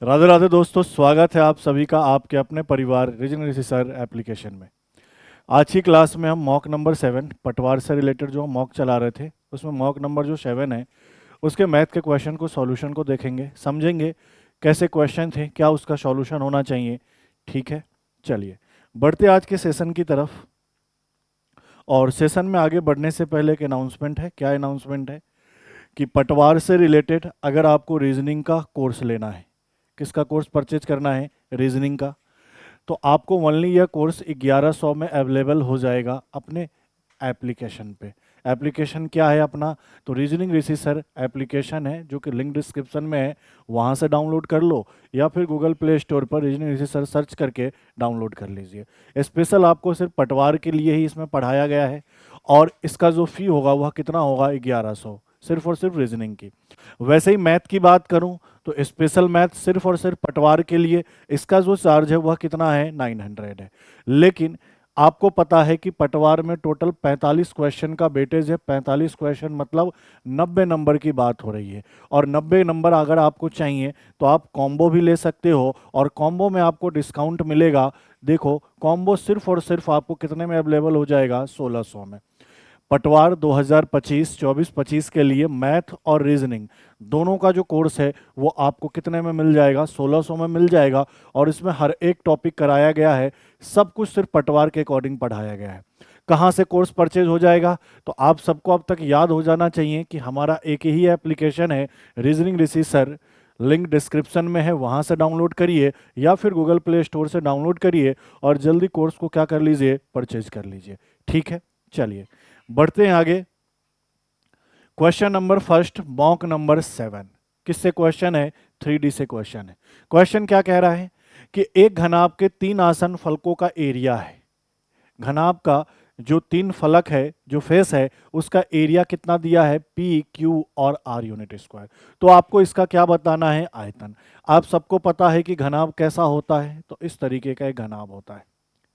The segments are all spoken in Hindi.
राधे राधे दोस्तों, स्वागत है आप सभी का आपके अपने परिवार रीजनल सर एप्लीकेशन में। आज की क्लास में हम मॉक नंबर 7 पटवार से रिलेटेड जो मॉक चला रहे थे उसमें मॉक नंबर जो 7 है उसके मैथ के क्वेश्चन को सॉल्यूशन को देखेंगे, समझेंगे कैसे क्वेश्चन थे, क्या उसका सॉल्यूशन होना चाहिए। ठीक है, चलिए बढ़ते आज के सेशन की तरफ। और सेशन में आगे बढ़ने से पहले एक अनाउंसमेंट है। क्या अनाउंसमेंट है कि पटवार से रिलेटेड अगर आपको रीजनिंग का कोर्स लेना है, किसका कोर्स परचेज करना है, रीजनिंग का, तो आपको ओनली यह कोर्स 1100 में अवेलेबल हो जाएगा अपने एप्लीकेशन पे। एप्लीकेशन क्या है अपना, तो रीजनिंग ऋषि सर एप्लीकेशन है जो कि लिंक डिस्क्रिप्शन में है, वहाँ से डाउनलोड कर लो या फिर गूगल प्ले स्टोर पर रीजनिंग ऋषि सर सर्च करके डाउनलोड कर लीजिए। स्पेशल आपको सिर्फ पटवार के लिए ही इसमें पढ़ाया गया है और इसका जो फ़ी होगा वह कितना होगा, 1100, सिर्फ और सिर्फ रीजनिंग की। वैसे ही मैथ की बात करूं तो स्पेशल मैथ सिर्फ और सिर्फ पटवार के लिए इसका जो चार्ज है वह कितना है, 900 है। लेकिन आपको पता है कि पटवार में टोटल 45 क्वेश्चन का वेटेज है। 45 क्वेश्चन मतलब 90 नंबर की बात हो रही है। और 90 नंबर अगर आपको चाहिए तो आप कॉम्बो भी ले सकते हो और कॉम्बो में आपको डिस्काउंट मिलेगा। देखो कॉम्बो सिर्फ और सिर्फ आपको कितने में अवेलेबल हो जाएगा, 1600 में। पटवार 2025 24-25 के लिए मैथ और रीजनिंग दोनों का जो कोर्स है वो आपको कितने में मिल जाएगा, 1600 में मिल जाएगा। और इसमें हर एक टॉपिक कराया गया है, सब कुछ सिर्फ पटवार के अकॉर्डिंग पढ़ाया गया है। कहाँ से कोर्स परचेज हो जाएगा, तो आप सबको अब तक याद हो जाना चाहिए कि हमारा एक ही एप्लीकेशन है रीजनिंग ऋषि सर। लिंक डिस्क्रिप्शन में है, वहाँ से डाउनलोड करिए या फिर गूगल प्ले स्टोर से डाउनलोड करिए और जल्दी कोर्स को क्या कर लीजिए, परचेज कर लीजिए। ठीक है, चलिए बढ़ते हैं आगे। Question number first, mock number 7 किससे क्वेश्चन है, 3D से क्वेश्चन है। क्वेश्चन क्या कह रहा है कि एक घनाभ के 3 आसन फलकों का एरिया है। घनाभ का जो 3 फलक है, जो फेस है, उसका एरिया कितना दिया है, पी क्यू और आर यूनिट स्क्वायर। तो आपको इसका क्या बताना है, आयतन। आप सबको पता है कि घनाभ कैसा होता है, तो इस तरीके का एक घनाभ होता है।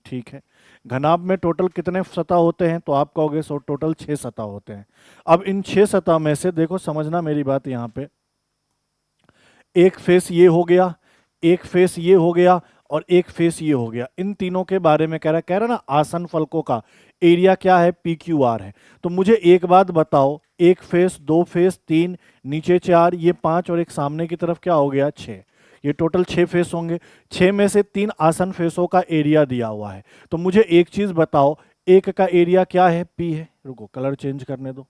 ठीक है, घनाभ में टोटल कितने सतह होते हैं, तो आप कहोगे सो टोटल 6 सतह होते हैं। अब इन 6 सतह में से देखो, समझना मेरी बात यहाँ पे, एक फेस ये हो गया, एक फेस ये हो गया और एक फेस ये हो गया। इन तीनों के बारे में कह रहा ना, आसन फलकों का एरिया क्या है, पी क्यू आर है। तो मुझे एक बात बताओ, एक फेस, दो फेस, तीन, नीचे 4, ये 5 और एक सामने की तरफ क्या हो गया, 6। ये टोटल 6 फेस होंगे। 6 में से 3 आसन फेसों का एरिया दिया हुआ है। तो मुझे एक चीज बताओ, एक का एरिया क्या है, पी है। रुको कलर चेंज करने दो।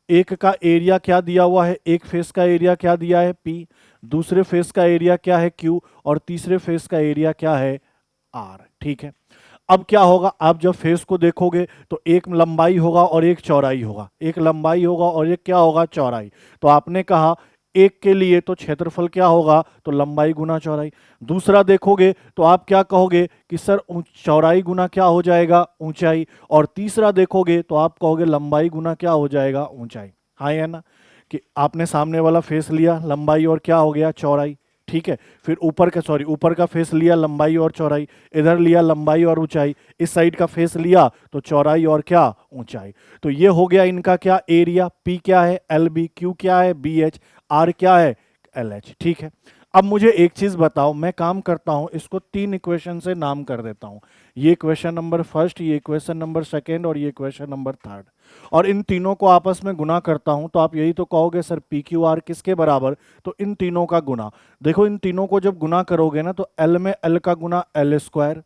एक का एरिया क्या दिया हुआ है, एक फेस का एरिया क्या दिया है, पी। दूसरे फेस का एरिया क्या है, क्यू। और तीसरे फेस का एरिया क्या है, आर। ठीक है, अब क्या होगा, आप जब फेस को देखोगे तो एक लंबाई होगा और एक चौड़ाई होगा, एक लंबाई होगा और एक क्या होगा, चौड़ाई। तो आपने कहा एक के लिए तो क्षेत्रफल क्या होगा, तो लंबाई गुना चौड़ाई। दूसरा देखोगे तो आप क्या कहोगे कि सर चौड़ाई गुना क्या हो जाएगा, ऊंचाई। और तीसरा देखोगे तो आप कहोगे लंबाई गुना क्या हो जाएगा, ऊंचाई। हाँ या ना, कि आपने सामने वाला फेस लिया लंबाई और क्या हो गया, चौड़ाई। ठीक है, फिर ऊपर का फेस लिया लंबाई और चौड़ाई, इधर लिया लंबाई और ऊंचाई, इस साइड का फेस लिया तो चौड़ाई और क्या, ऊंचाई। तो ये हो गया इनका क्या, एरिया। पी क्या है, एल बी। क्यू क्या है, बी एच। आर क्या है, एल एच। ठीक है, अब मुझे एक चीज बताओ, मैं काम करता हूं इसको 3 इक्वेशन से नाम कर देता हूं। ये इक्वेशन नंबर फर्स्ट, ये इक्वेशन नंबर सेकेंड और ये इक्वेशन नंबर थर्ड। और इन तीनों को आपस में गुना करता हूं तो आप यही तो कहोगे सर पी क्यू आर किसके बराबर, तो इन तीनों का गुना। देखो इन तीनों को जब गुना करोगे ना तो एल में एल का गुना एल स्क्वायर,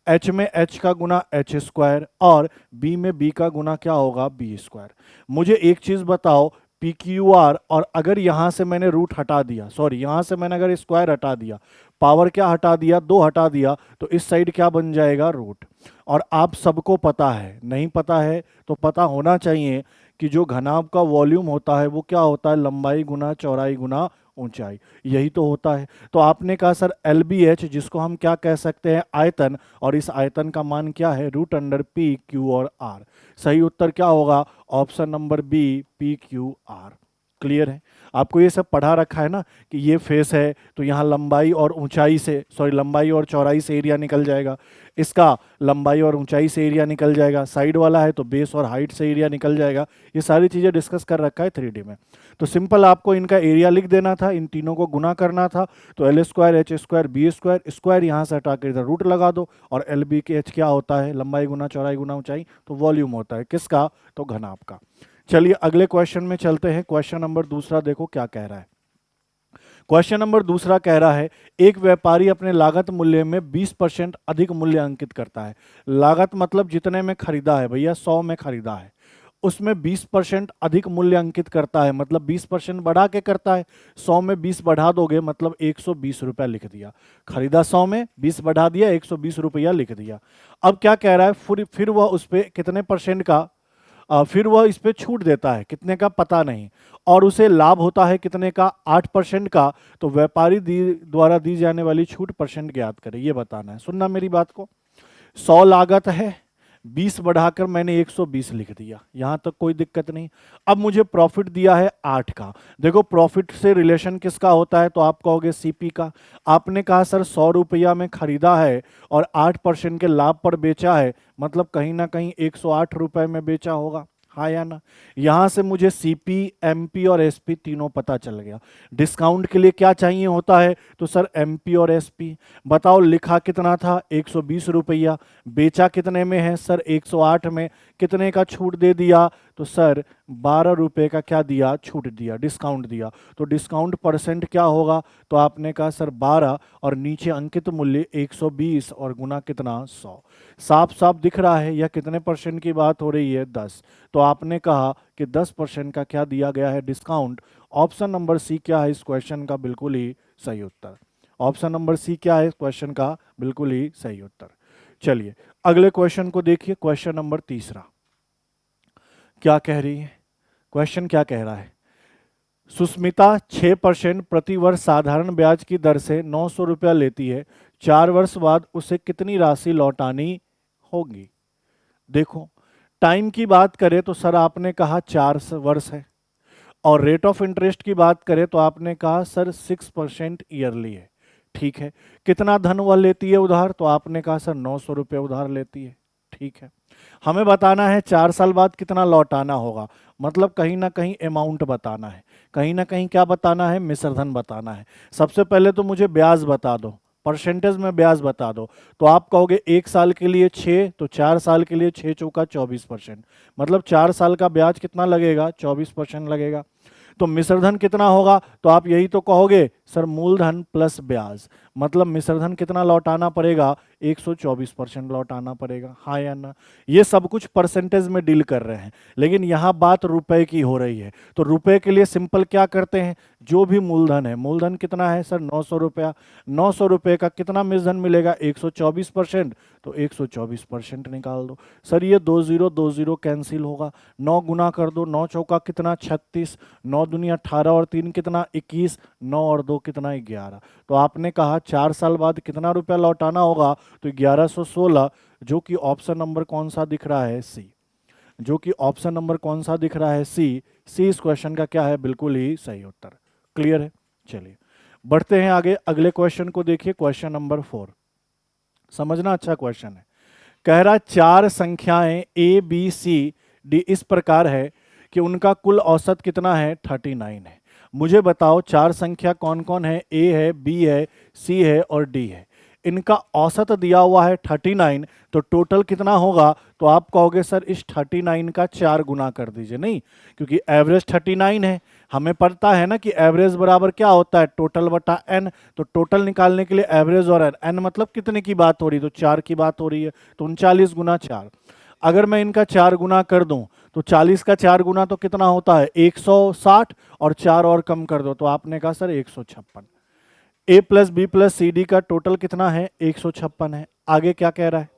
एच में एच का गुना एच स्क्वायर और बी में बी का गुना क्या होगा, बी स्क्वायर। मुझे एक चीज बताओ, पी क्यू आर, और अगर यहां से मैंने रूट हटा दिया, सॉरी यहां से मैंने अगर स्क्वायर हटा दिया, पावर क्या हटा दिया, 2 हटा दिया, तो इस साइड क्या बन जाएगा, रूट। और आप सबको पता है, नहीं पता है तो पता होना चाहिए कि जो घनाभ का वॉल्यूम होता है वो क्या होता है, लंबाई गुना चौड़ाई गुना ऊंचाई। यही तो होता है। तो आपने कहा सर एल बी एच, जिसको हम क्या कह सकते हैं, आयतन, और इस आयतन का मान क्या है, रूट अंडर पी क्यू और आर। सही उत्तर क्या होगा, option number B, P Q R. Clear है? आपको ये सब पढ़ा रखा है ना कि ये फेस है तो यहाँ लंबाई और ऊंचाई से, सॉरी लंबाई और चौड़ाई से एरिया निकल जाएगा, इसका लंबाई और ऊंचाई से एरिया निकल जाएगा, साइड वाला है तो बेस और हाइट से एरिया निकल जाएगा। ये सारी चीज़ें डिस्कस कर रखा है 3D में। तो सिंपल आपको इनका एरिया लिख देना था, इन तीनों को गुना करना था। तो L square H square B square, square यहाँ से हटा कर इधर रूट लगा दो, और एल बी के एच क्या होता है, लंबाई गुना चौड़ाई गुना ऊंचाई, तो वॉल्यूम होता है किसका, तो घनाभ का। चलिए अगले क्वेश्चन में चलते हैं। क्वेश्चन नंबर दूसरा देखो क्या कह रहा है। क्वेश्चन नंबर दूसरा कह रहा है एक व्यापारी अपने लागत मूल्य में 20% अधिक मूल्य अंकित करता है। लागत मतलब जितने में खरीदा है भैया, 100 में खरीदा है, उसमें 20% अधिक मूल्य अंकित करता है, मतलब 20% बढ़ा के करता है। 100 में 20 बढ़ा दोगे मतलब 120 रुपया लिख दिया। खरीदा 100 में, 20 बढ़ा दिया, 120 रुपया लिख दिया। अब क्या कह रहा है, फिर वह उस पर कितने परसेंट का, फिर वह इस पे छूट देता है, कितने का पता नहीं, और उसे लाभ होता है कितने का, 8% का। तो व्यापारी द्वारा दी जाने वाली छूट परसेंट ज्ञात करें, ये बताना है। सुनना मेरी बात को, 100 लागत है, 20 बढ़ाकर मैंने 120 लिख दिया, यहां तक कोई दिक्कत नहीं। अब मुझे प्रॉफिट दिया है 8 का। देखो प्रॉफिट से रिलेशन किसका होता है, तो आप कहोगे सीपी का। आपने कहा सर 100 रुपया में खरीदा है और 8% के लाभ पर बेचा है, मतलब कहीं ना कहीं 108 रुपए में बेचा होगा, हाँ या ना। यहां से मुझे सीपी, एमपी और एसपी तीनों पता चल गया। डिस्काउंट के लिए क्या चाहिए होता है, तो सर एमपी और एसपी। बताओ लिखा कितना था, 120 रुपया, बेचा कितने में है सर, 108 में, कितने का छूट दे दिया, तो सर 12 रुपये का क्या दिया, छूट दिया, डिस्काउंट दिया। तो डिस्काउंट परसेंट क्या होगा, तो आपने कहा सर 12, और नीचे अंकित मूल्य 120 और गुना कितना, 100। साफ साफ दिख रहा है यह कितने परसेंट की बात हो रही है, 10। तो आपने कहा कि 10% का क्या दिया गया है, डिस्काउंट। ऑप्शन नंबर सी क्या है इस क्वेश्चन का बिल्कुल ही सही उत्तर। ऑप्शन नंबर सी क्या है इस क्वेश्चन का बिल्कुल ही सही उत्तर। चलिए अगले क्वेश्चन को देखिए। क्वेश्चन नंबर तीसरा क्या कह रही है, क्वेश्चन क्या कह रहा है, सुस्मिता 6% प्रति वर्ष साधारण ब्याज की दर से 900 रुपया लेती है, 4 वर्ष बाद उसे कितनी राशि लौटानी होगी। देखो टाइम की बात करें तो सर आपने कहा 4 वर्ष है, और रेट ऑफ इंटरेस्ट की बात करें तो आपने कहा सर 6% ईयरली है, ठीक है। कितना धन वह लेती है उधार, तो आपने कहा सर 900 रुपये उधार लेती है, ठीक है। हमें बताना है 4 साल बाद कितना लौटाना होगा, मतलब कहीं ना कहीं अमाउंट बताना है, कहीं ना कहीं क्या बताना है, मिश्रधन बताना है। सबसे पहले तो मुझे ब्याज बता दो, परसेंटेज में ब्याज बता दो। तो आप कहोगे 1 साल के लिए 6, तो 4 साल के लिए 6 चौका 24%, मतलब 4 साल का ब्याज कितना लगेगा, 24% लगेगा। तो मिश्रधन कितना होगा, तो आप यही तो कहोगे सर मूलधन प्लस ब्याज, मतलब मिश्रधन कितना लौटाना पड़ेगा, 124% लौटाना पड़ेगा, हाँ या ना। ये सब कुछ परसेंटेज में डील कर रहे हैं, लेकिन यहाँ बात रुपए की हो रही है। तो रुपए के लिए सिंपल क्या करते हैं, जो भी मूलधन है, मूलधन कितना है सर 900 रुपया, 900 रुपये का कितना मिश्रधन मिलेगा, 124%, तो 124% निकाल दो। सर ये 20 कैंसिल होगा, 9 गुना कर दो, 9 चौका कितना 36, 9 दूनी 18 और 3 कितना 21, 9 और 2 कितना 11। तो आपने कहा 4 साल बाद कितना रुपया लौटाना होगा, तो 1116, जो कि ऑप्शन नंबर कौन सा दिख रहा है, सी। जो कि ऑप्शन नंबर कौन सा दिख रहा है, सी। सी इस क्वेश्चन का क्या है, बिल्कुल ही सही उत्तर। क्लियर है। चलिए बढ़ते हैं आगे, अगले क्वेश्चन को देखिए। क्वेश्चन नंबर 4 समझना अच्छा क्वेश्चन है। कह रहा 4 संख्याएं ए बी सी डी इस प्रकार है कि उनका कुल औसत कितना है, 39 है। मुझे बताओ 4 संख्या कौन कौन है, ए है, बी है, सी है और डी है। इनका औसत दिया हुआ है 39, तो टोटल कितना होगा, तो आप कहोगे सर इस 39 का 4 गुना कर दीजिए। नहीं, क्योंकि एवरेज 39 है, हमें पता है ना कि एवरेज बराबर क्या होता है, टोटल बटा एन। तो टोटल निकालने के लिए एवरेज और एन, एन मतलब कितने की बात हो रही है, तो 4 की बात हो रही है, तो 39 गुना 4। अगर मैं इनका 4 गुना कर दूं तो 40 का 4 गुना तो कितना होता है 160, और 4 और कम कर दो तो आपने कहा sir 156। A plus B plus C D का टोटल कितना है, 156 है। आगे क्या कह रहा है,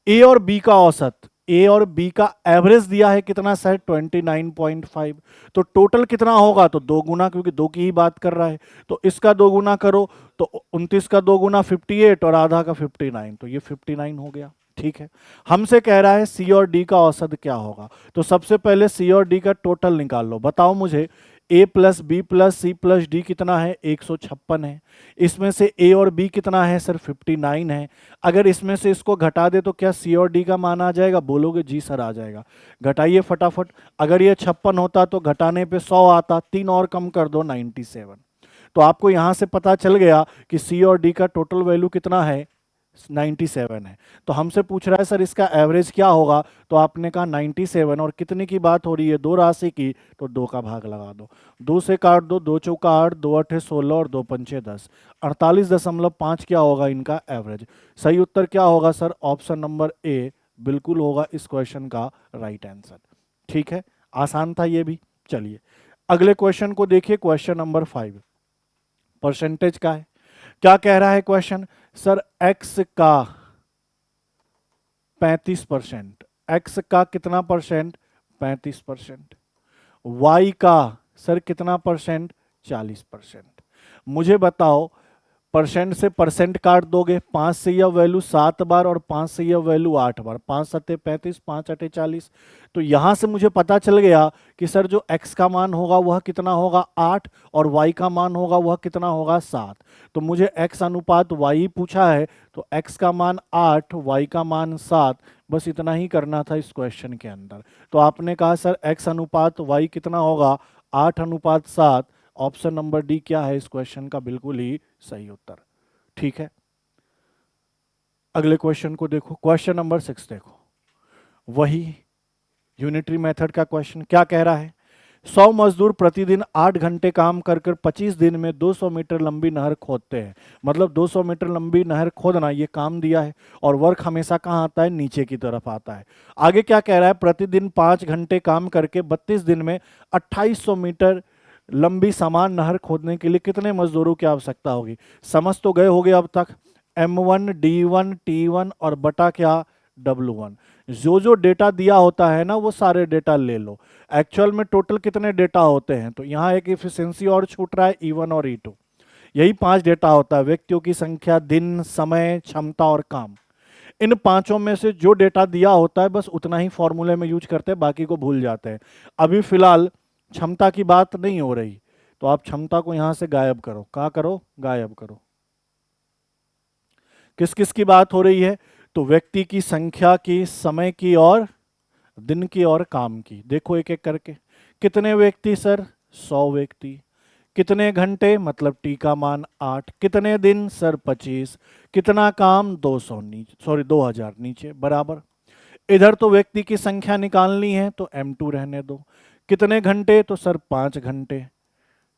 ए और बी का औसत, ए और बी का एवरेज दिया है कितना सर 29.5, तो टोटल कितना होगा, तो 2 गुना, क्योंकि 2 की ही बात कर रहा है, तो इसका 2 गुना करो तो 29 का 2 गुना 58 और आधा का 59, तो ये 59 हो गया, ठीक है। हमसे कह रहा है सी और डी का औसत क्या होगा, तो सबसे पहले सी और डी का टोटल निकाल लो। बताओ मुझे a plus B plus C plus D कितना है, 156 है। इसमें से a और b कितना है सर, 59 है। अगर इसमें से इसको घटा दे तो क्या c और d का मान आ जाएगा, बोलोगे जी सर आ जाएगा। घटाइए फटाफट, अगर ये 56 होता तो घटाने पे 100 आता, 3 और कम कर दो 97। तो आपको यहां से पता चल गया कि सी और डी का टोटल वैल्यू कितना है, 97 है। तो हमसे पूछ रहा है सर इसका एवरेज क्या होगा, तो आपने कहा 97, और कितने की बात हो रही है, दो राशि की, तो 2 का भाग लगा दो, 2 से काट दो, 2 चौका 8, 2 अठे 16 और 2 पंचे 10, 48.5 क्या होगा इनका एवरेज। सही उत्तर क्या होगा सर, ऑप्शन नंबर ए बिल्कुल होगा इस क्वेश्चन का राइट आंसर। ठीक है, आसान था ये भी। चलिए अगले क्वेश्चन को देखिए, क्वेश्चन नंबर 5 परसेंटेज का है। क्या कह रहा है क्वेश्चन, सर x का 35%, x का कितना परसेंट, 35%, y का सर कितना परसेंट, 40%। मुझे बताओ, परसेंट से परसेंट काट दोगे, 5 से यह वैल्यू 7 बार और 5 से यह वैल्यू 8 बार, 5 सत्ते 35, 5 अठे 40। तो यहां से मुझे पता चल गया कि सर जो x का मान होगा वह कितना होगा 8, और y का मान होगा वह कितना होगा 7। तो मुझे x अनुपात y पूछा है, तो x का मान 8, y का मान 7, बस इतना ही करना था इस क्वेश्चन के अंदर। तो आपने कहा सर x अनुपात y कितना होगा, 8:7। ऑप्शन नंबर डी क्या है इस क्वेश्चन का बिल्कुल ही सही उत्तर। ठीक है, अगले क्वेश्चन को देखो, क्वेश्चन नंबर 6 देखो, वही यूनिटरी मेथड का क्वेश्चन। क्या कह रहा है, 100 मजदूर प्रतिदिन 8 घंटे काम कर 25 दिन में 200 मीटर लंबी नहर खोदते हैं। मतलब 200 मीटर लंबी नहर खोदना ये काम दिया है, और वर्क हमेशा कहाँ आता है, नीचे की तरफ आता है। आगे क्या कह रहा है, प्रतिदिन 5 घंटे काम करके 32 दिन में 2800 मीटर लंबी समान नहर खोदने के लिए कितने मजदूरों की आवश्यकता होगी। समझ तो गए होगे अब तक, M1 D1 T1 और बटा क्या, W1। जो डेटा दिया होता है ना वो सारे डेटा ले लो। एक्चुअल में टोटल कितने डेटा होते हैं, तो यहाँ एक इफिशियंसी और छूट रहा है, E1 और E2। यही 5 डेटा होता है, व्यक्तियों की संख्या, दिन, समय, क्षमता और काम। इन पांचों में से जो डेटा दिया होता है बस उतना ही फॉर्मूले में यूज करते हैं, बाकी को भूल जाते हैं। अभी फिलहाल क्षमता की बात नहीं हो रही, तो आप क्षमता को यहां से गायब करो, क्या करो, गायब करो। किस किस की बात हो रही है, तो व्यक्ति की संख्या की, समय की और दिन की और काम की। देखो एक एक करके, कितने व्यक्ति सर, 100 व्यक्ति। कितने घंटे, मतलब टी का मान 8। कितने दिन सर, 25। कितना काम, 200 नीचे, सॉरी 2000 नीचे, बराबर। इधर तो व्यक्ति की संख्या निकालनी है तो M2 रहने दो। कितने घंटे, तो सर 5 घंटे।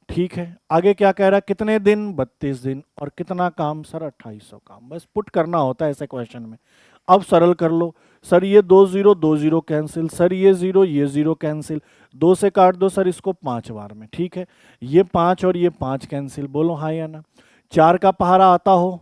ठीक है, आगे क्या कह रहा है, कितने दिन, 32 दिन, और कितना काम सर, 2800 काम। बस पुट करना होता है ऐसे क्वेश्चन में। अब सरल कर लो, सर ये 2 0 कैंसिल, सर ये 0 कैंसिल, 2 से काट दो सर इसको 5 बार में। ठीक है, ये 5 और ये 5 कैंसिल, बोलो हाँ या ना। 4 का पहाड़ा आता हो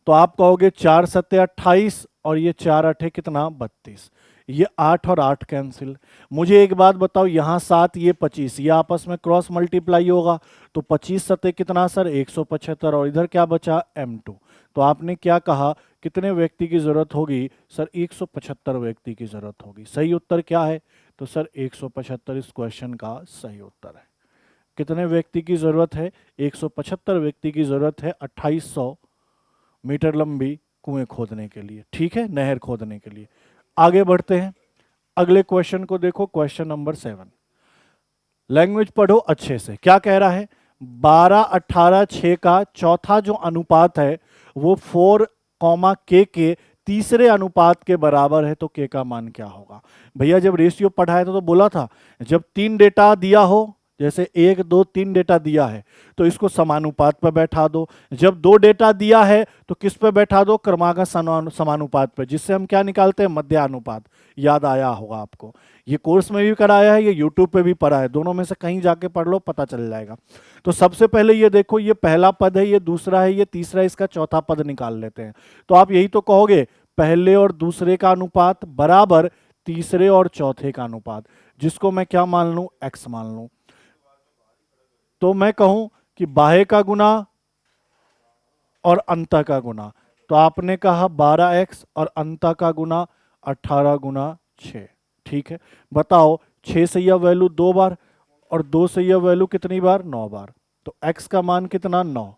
तो आप कहोगे 4 सत्ते 28, और ये 4 अठे कितना, 32। ये 8 और 8 कैंसिल। मुझे एक बात बताओ, यहाँ 7 ये 25, ये आपस में क्रॉस मल्टीप्लाई होगा, तो 25 सत्ते कितना सर, 175, और इधर क्या बचा, M2। तो आपने क्या कहा, कितने व्यक्ति की जरूरत होगी सर, 175 व्यक्ति की जरूरत होगी। सही उत्तर क्या है, तो सर 175 इस क्वेश्चन का सही उत्तर है। कितने व्यक्ति की जरूरत है, 175 व्यक्ति की जरूरत है 2800 मीटर लंबी कुएं खोदने के लिए। ठीक है, नहर खोदने के लिए। आगे बढ़ते हैं, अगले क्वेश्चन को देखो, क्वेश्चन नंबर 7। लैंग्वेज पढ़ो अच्छे से। क्या कह रहा है, 12 18 6 का चौथा जो अनुपात है वो 4, के तीसरे अनुपात के बराबर है, तो के का मान क्या होगा। भैया जब रेशियो पढ़ाया था तो बोला था, जब 3 डेटा दिया हो, जैसे 1 2 3 डेटा दिया है तो इसको समानुपात पर बैठा दो। जब 2 डेटा दिया है तो किस पे बैठा दो, क्रमागत समानुपात पर, जिससे हम क्या निकालते हैं, मध्यानुपात। याद आया होगा आपको, ये कोर्स में भी कराया है, ये यूट्यूब पे भी पढ़ा है, दोनों में से कहीं जाके पढ़ लो, पता चल जाएगा। तो सबसे पहले ये देखो, ये पहला पद है, ये दूसरा है, ये तीसरा, इसका चौथा पद निकाल लेते हैं। तो आप यही तो कहोगे, पहले और दूसरे का अनुपात बराबर तीसरे और चौथे का अनुपात, जिसको मैं क्या मान लूं, x मान लूं। तो मैं कहूं कि बाह्य का गुना और अंत का गुना, तो आपने कहा 12x और अंत का गुना 18 गुना 6। ठीक है, बताओ 6 से यह वैल्यू 2 बार, और 2 से यह वैल्यू कितनी बार, 9 बार। तो x का मान कितना, 9।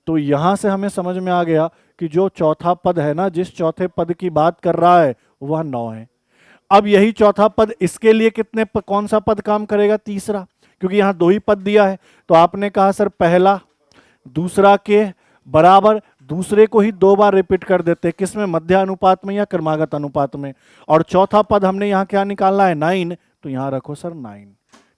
तो यहां से हमें समझ में आ गया कि जो चौथा पद है ना, जिस चौथे पद की बात कर रहा है वह 9 है। अब यही चौथा पद इसके लिए कौन सा पद काम करेगा, तीसरा, क्योंकि यहां 2 ही पद दिया है। तो आपने कहा सर पहला दूसरा के बराबर, दूसरे को ही 2 बार रिपीट कर देते, किसमें, मध्य अनुपात में या क्रमागत अनुपात में। और चौथा पद हमने यहां क्या निकालना है, 9, तो यहां रखो सर 9।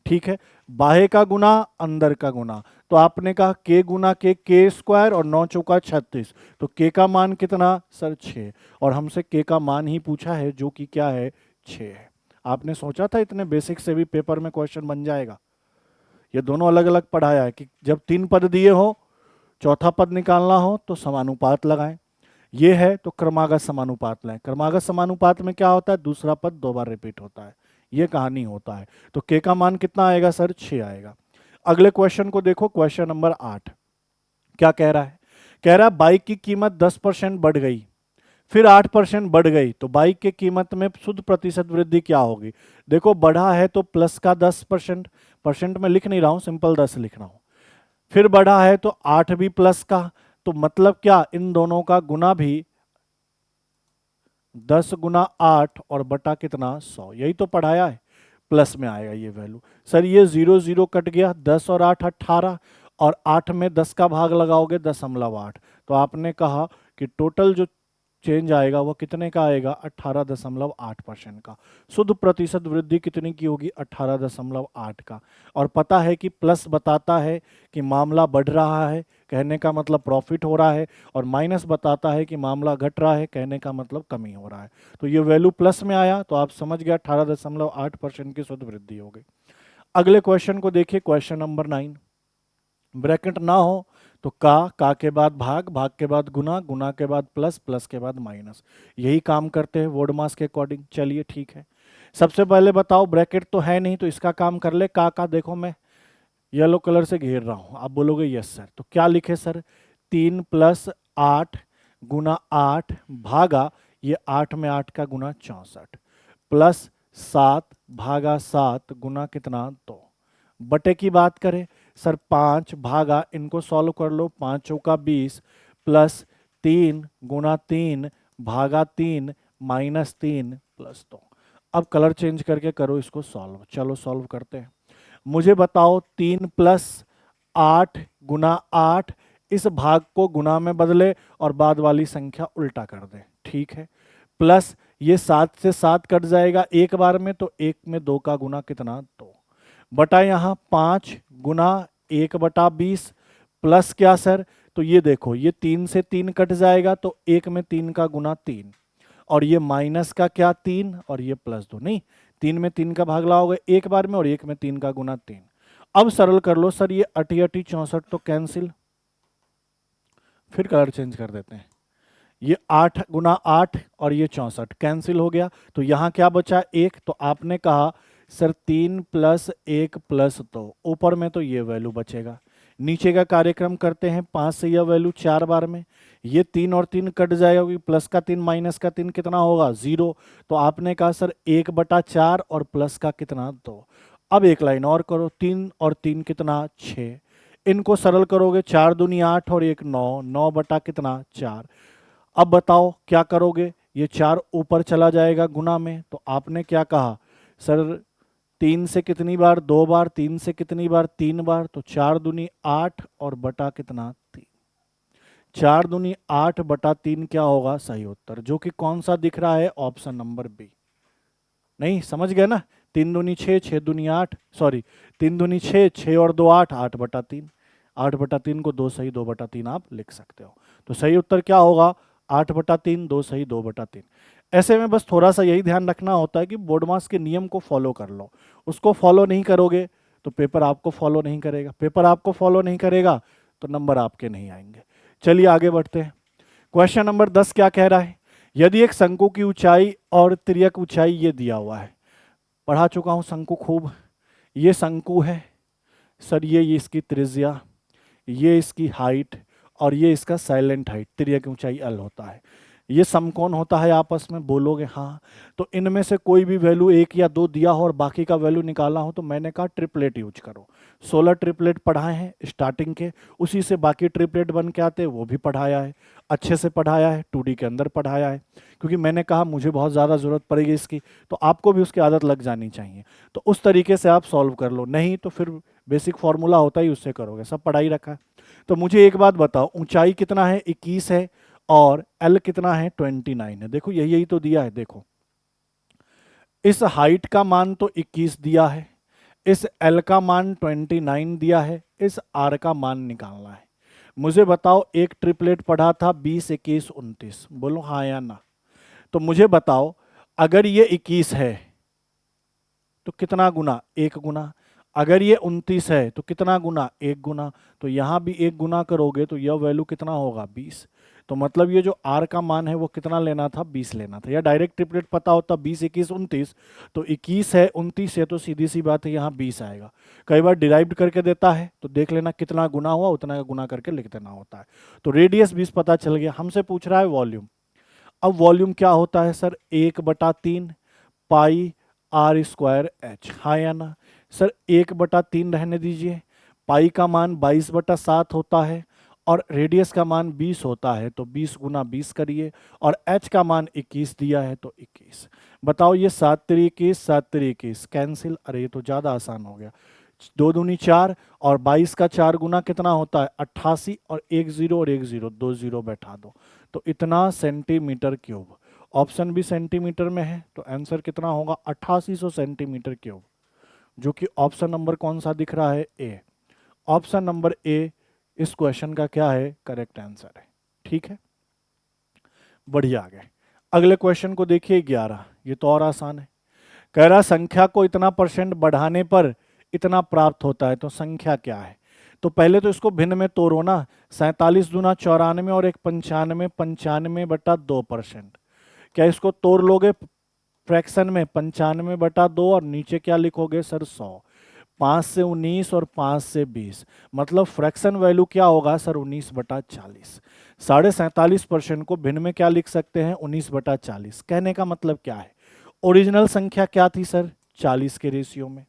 ठीक है, बाहे का गुना अंदर का गुना, तो आपने कहा के गुना के स्क्वायर और 9 चौका 36, तो के का मान कितना सर 6, और हमसे के का मान ही पूछा है जो कि क्या है, 6 है। आपने सोचा था इतने बेसिक से भी पेपर में क्वेश्चन बन जाएगा? ये दोनों अलग अलग पढ़ाया है कि जब 3 पद दिए हो, चौथा पद निकालना हो तो समानुपात लगाएं, ये है तो क्रमागत समानुपात लें। क्रमागत समानुपात में क्या होता है, दूसरा पद 2 बार रिपीट होता है, ये कहानी होता है। तो के का मान कितना आएगा सर, 6 आएगा। अगले क्वेश्चन को देखो, क्वेश्चन नंबर 8 क्या कह रहा है, कह रहा है बाइक की कीमत 10% बढ़ गई, फिर 8% बढ़ गई, तो बाइक की कीमत में शुद्ध प्रतिशत वृद्धि क्या होगी। देखो बढ़ा है तो प्लस का 10%, परसेंट में लिख नहीं रहा हूं, सिंपल 10 लिख रहा हूं। फिर बढ़ा है तो 8 भी प्लस का, तो मतलब क्या, इन दोनों का गुना भी 10 गुना 8 और बटा कितना, 100, यही तो पढ़ाया है। प्लस में आएगा ये वैल्यू। सर ये 0 0 कट गया, 10 और 8 18, और 8 में 10 का भाग लगाओगे 0.8, तो आपने कहा कि टोटल जो चेंज आएगा वो कितने का आएगा, 18.8% का। शुद्ध प्रतिशत वृद्धि कितनी की होगी, 18.8 का। और पता है कि प्लस बताता है कि मामला बढ़ रहा है, कहने का मतलब प्रॉफिट हो रहा है, और माइनस बताता है कि मामला घट रहा है, कहने का मतलब कमी हो रहा है। तो ये वैल्यू प्लस में आया तो आप समझ गया 18.8% की शुद्ध वृद्धि हो गई। अगले क्वेश्चन को देखिए, क्वेश्चन नंबर 9। ब्रैकेट ना हो तो का के बाद भाग, भाग के बाद गुना, गुना के बाद प्लस, प्लस के बाद माइनस, यही काम करते हैं वर्ड मास के अकॉर्डिंग। चलिए ठीक है, सबसे पहले बताओ, ब्रैकेट तो है नहीं तो इसका काम कर ले। का देखो मैं येलो कलर से घेर रहा हूं, आप बोलोगे यस सर, तो क्या लिखे सर, 3 + 8 गुना 8 भागा, ये 8 में 8 का गुना 64, प्लस 7 भागा 7 गुना कितना, 2, बटे की बात करें सर 5 भागा, इनको सॉल्व कर लो, 5 चौका 20, प्लस 3 गुना 3 भागा 3 माइनस 3 प्लस 2। अब कलर चेंज करके करो इसको सॉल्व, चलो सॉल्व करते हैं। मुझे बताओ 3 + 8 गुना 8, इस भाग को गुना में बदले और बाद वाली संख्या उल्टा कर दे, ठीक है, प्लस ये 7 से 7 कट जाएगा एक बार में, तो 1 में 2 का गुना कितना, 2, बटा यहाँ 5 गुना 1/20, प्लस क्या सर, तो ये देखो ये 3 से 3 कट जाएगा, तो 1 में 3 का गुना 3, और ये माइनस का क्या 3, और ये +2, नहीं 3 में 3 का भाग लाओगे एक बार में, और 1 में 3 का गुना 3। अब सरल कर लो सर, ये 8 8 64 तो कैंसिल, फिर कलर चेंज कर देते हैं, ये 8 गुना 8 और ये 64 कैंसिल हो गया, तो यहाँ क्या बचा 1, तो आपने कहा सर 3 + 1 + 2, ऊपर में तो ये वैल्यू बचेगा, नीचे का कार्यक्रम करते हैं, 5 से यह वैल्यू 4 बार में, ये 3 और 3 कट जाएगा, क्योंकि प्लस का 3 माइनस का 3 कितना होगा, 0, तो आपने कहा सर 1/4 और प्लस का कितना, 2। अब एक लाइन और करो, 3 और 3 कितना, 6, इनको सरल करोगे, 4 दूनी 8 और 1 9, 9 बटा कितना, 4। अब बताओ क्या करोगे, ये 4 ऊपर चला जाएगा गुना में, तो आपने क्या कहा सर 3 से कितनी बार, 2 बार, 3 से कितनी बार, 3 बार, तो 4 दूनी 8 और बटा कितना, 3, 4 दूनी 8 बटा 3 क्या होगा सही उत्तर, जो कि कौन सा दिख रहा है, ऑप्शन नंबर बी। नहीं समझ गए ना, 3 दूनी 6, 6 दूनी 8, सॉरी 3 दूनी 6, 6 और 2 8, 8/3, 8/3 को 2 सही 2/3 आप लिख सकते हो, तो सही उत्तर क्या होगा, 8/3, 2 सही 2/3। ऐसे में बस थोड़ा सा यही ध्यान रखना होता है कि बोर्ड मास के नियम को फॉलो कर लो, उसको फॉलो नहीं करोगे तो पेपर आपको फॉलो नहीं करेगा, पेपर आपको फॉलो नहीं करेगा तो नंबर आपके नहीं आएंगे। चलिए आगे बढ़ते हैं, क्वेश्चन नंबर 10 क्या कह रहा है, यदि एक शंकु की ऊंचाई और तिर्यक ऊंचाई ये दिया हुआ है, पढ़ा चुका हूं शंकु खूब, ये शंकु है सर, ये इसकी त्रिज्या, ये इसकी हाइट, और ये इसका साइलेंट हाइट, तिर्यक ऊंचाई L होता है। ये समकोण होता है आपस में, बोलोगे हाँ। तो इनमें से कोई भी वैल्यू 1 या 2 दिया हो और बाकी का वैल्यू निकालना हो तो मैंने कहा ट्रिपलेट यूज करो। 16 ट्रिपलेट पढ़ाए हैं स्टार्टिंग के, उसी से बाकी ट्रिपलेट बन के आते वो भी पढ़ाया है, अच्छे से पढ़ाया है, 2D के अंदर पढ़ाया है, क्योंकि मैंने कहा मुझे बहुत ज़्यादा ज़रूरत पड़ेगी इसकी, तो आपको भी उसकी आदत लग जानी चाहिए। तो उस तरीके से आप सॉल्व कर लो, नहीं तो फिर बेसिक फॉर्मूला होता ही उससे करोगे, सब पढ़ाई रखा है। तो मुझे एक बात बताओ, ऊंचाई कितना है 21 है और L कितना है 29 है। देखो यही यही तो दिया है, देखो इस हाइट का मान तो 21 दिया है, इस L का मान 29 दिया है, इस R का मान निकालना है। मुझे बताओ एक ट्रिपलेट पढ़ा था 20, 21, 29, बोलो हाँ या ना। तो मुझे बताओ अगर ये 21 है तो कितना गुना, 1 गुना। अगर ये 29 है तो कितना गुना, 1 गुना। तो यहां भी 1 गुना करोगे तो यह वैल्यू कितना होगा, 20। तो मतलब ये जो R का मान है वो कितना लेना था, 20 लेना था। या डायरेक्ट ट्रिपलेट पता होता 20, 21, 29, तो 21 है 29 है तो सीधी सी बात है यहाँ 20 आएगा। कई बार डिराइव्ड करके देता है तो देख लेना कितना गुना हुआ, उतना का गुना करके लिख देना होता है। तो रेडियस 20 पता चल गया। हमसे पूछ रहा है वॉल्यूम। अब वॉल्यूम क्या होता है sir, 1/3 pi R square H, हाँ या ना। सर 1/3 रहने दीजिए, पाई का मान 22/7 होता है और रेडियस का मान 20 होता है, तो 20 गुना 20 करिए, और एच का मान 21 दिया है तो 21। बताओ ये 7 3 21, 7 3 21 कैंसिल, अरे ये तो ज़्यादा आसान हो गया। 2 दूनी 4 और 22 का 4 गुना कितना होता है 88, और 1 0 और 1 0, 2 0 बैठा दो, तो इतना सेंटीमीटर क्यूब। ऑप्शन भी सेंटीमीटर में है तो आंसर कितना होगा 8800 सेंटीमीटर क्यूब, जो कि ऑप्शन नंबर कौन सा दिख रहा है, ए। ऑप्शन नंबर ए इस क्वेश्चन का क्या है, करेक्ट आंसर है। ठीक है, बढ़िया आ गए। अगले क्वेश्चन को देखिए 11, ये तो और आसान है। कह रहा संख्या को इतना % बढ़ाने पर इतना प्राप्त होता है, तो संख्या क्या है। तो पहले तो इसको भिन्न में तोड़ो ना, 47 दूना 94 और 1 95, 95/2%। क्या इसको तोड़ लोगे फ्रैक्शन में, 95/2, और नीचे क्या लिखोगे सर 100। 5 से 19 और 5 से 20, मतलब फ्रैक्शन वैल्यू क्या होगा सर 19/40। 47.5% को भिन्न में क्या लिख सकते हैं 19/40। कहने का मतलब क्या है, ओरिजिनल संख्या क्या थी सर 40 के रेशियो में,